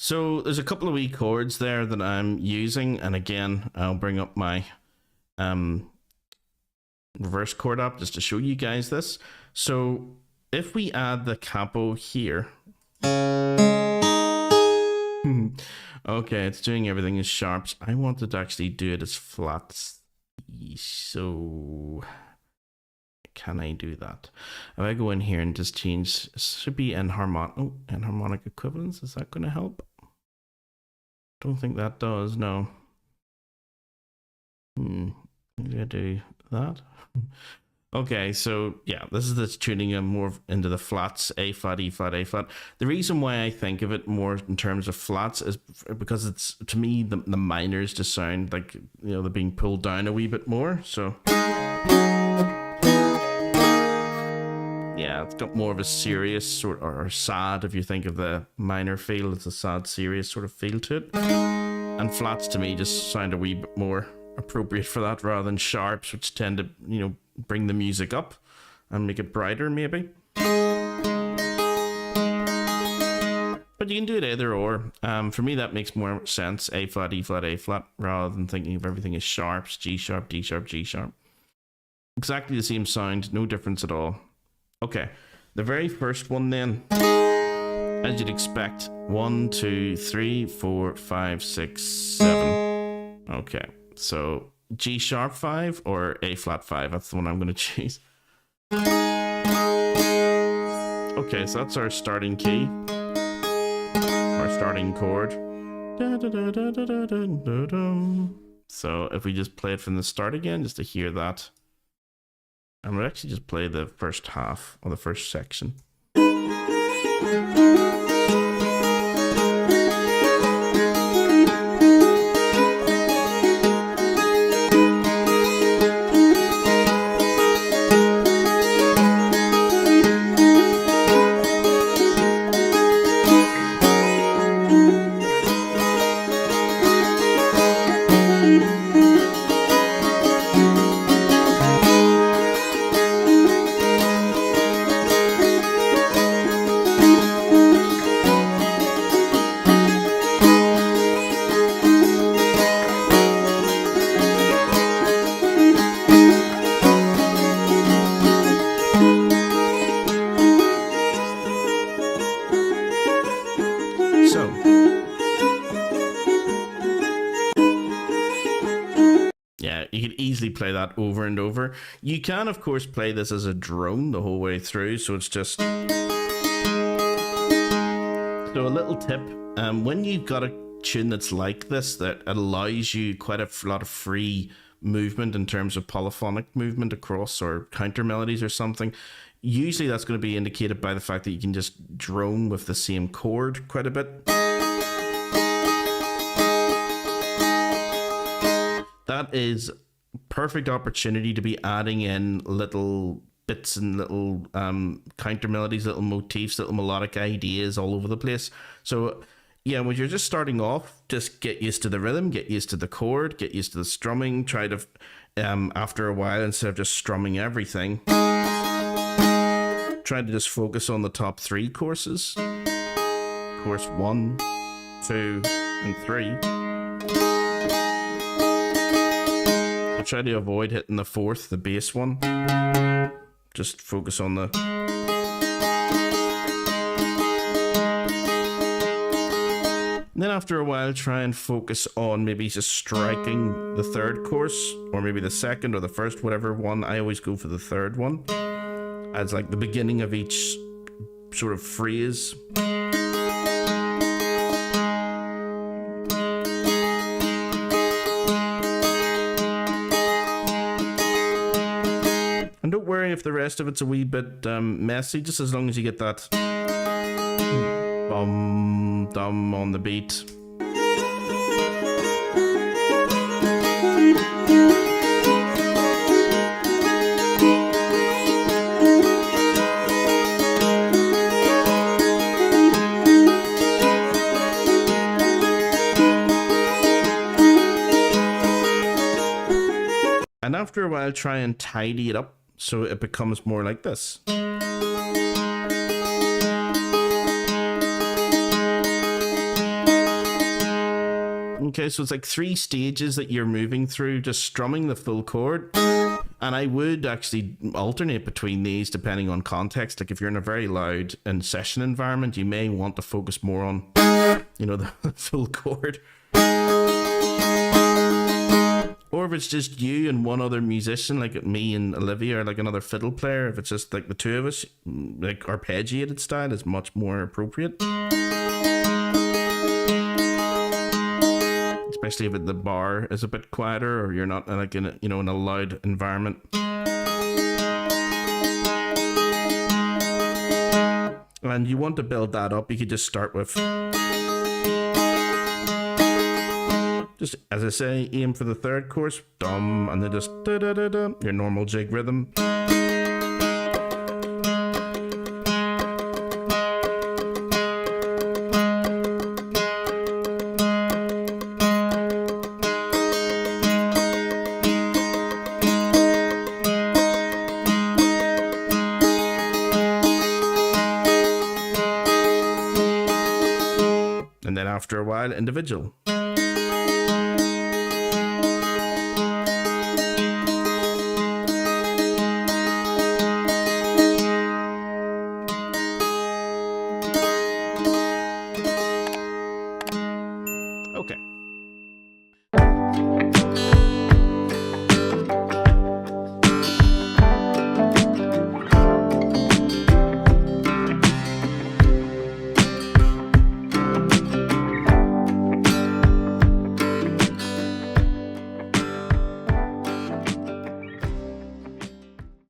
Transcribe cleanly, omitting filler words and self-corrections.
So there's a couple of wee chords there that I'm using, and again, I'll bring up my reverse chord up just to show you guys this. So if we add the capo here, okay, it's doing everything as sharps. I wanted to actually do it as flats. So can I do that? If I go in here and just change, should be enharmonic equivalence. Is that going to help? Don't think that does. No. Maybe I do that. Okay, so yeah, this is the tuning I'm more into the flats, A flat, E flat, A flat. The reason why I think of it more in terms of flats is because it's, to me, the minors just sound like, you know, they're being pulled down a wee bit more. So yeah, it's got more of a serious sort, or sad, if you think of the minor feel, it's a sad, serious sort of feel to it. And flats to me just sound a wee bit more appropriate for that, rather than sharps, which tend to, you know, bring the music up and make it brighter maybe. But you can do it either or. For me that makes more sense, A flat, E flat, A flat, rather than thinking of everything as sharps, G sharp, D sharp, G sharp. Exactly the same sound, no difference at all. Okay, the very first one then, as you'd expect, 1, 2, 3, 4, 5, 6, 7. Okay, so G sharp 5 or A flat 5, that's the one I'm going to choose. Okay, so that's our starting key, our starting chord. So if we just play it from the start again, just to hear that, and we'll actually just play the first half, or the first section. Play that over and over. You can of course play this as a drone the whole way through, so it's just, so a little tip, when you've got a tune that's like this, that allows you quite a lot of free movement in terms of polyphonic movement across, or counter melodies or something, usually that's going to be indicated by the fact that you can just drone with the same chord quite a bit. That is perfect opportunity to be adding in little bits and little counter melodies, little motifs, little melodic ideas all over the place. So yeah, when you're just starting off, just get used to the rhythm, get used to the chord, get used to the strumming. Try to after a while, instead of just strumming everything, try to just focus on the top 3 courses, course 1, 2 and 3. Try to avoid hitting the 4th, the bass one. Just focus on the... And then after a while, try and focus on maybe just striking the 3rd course, or maybe the 2nd or the 1st, whatever one. I always go for the 3rd one as like the beginning of each sort of phrase. And don't worry if the rest of it's a wee bit messy, just as long as you get that bum dum on the beat. And after a while, try and tidy it up so it becomes more like this. Okay, so it's like 3 stages that you're moving through, just strumming the full chord. And I would actually alternate between these depending on context. Like if you're in a very loud and session environment, you may want to focus more on, the full chord. Or if it's just you and one other musician, like me and Olivia, or like another fiddle player, if it's just like the 2 of us, like arpeggiated style is much more appropriate. Especially if the bar is a bit quieter, or you're not like in a, in a loud environment. And you want to build that up, you could just start with, just as I say, aim for the 3rd course, dum, and then just da da da da, your normal jig rhythm. And then after a while, individual.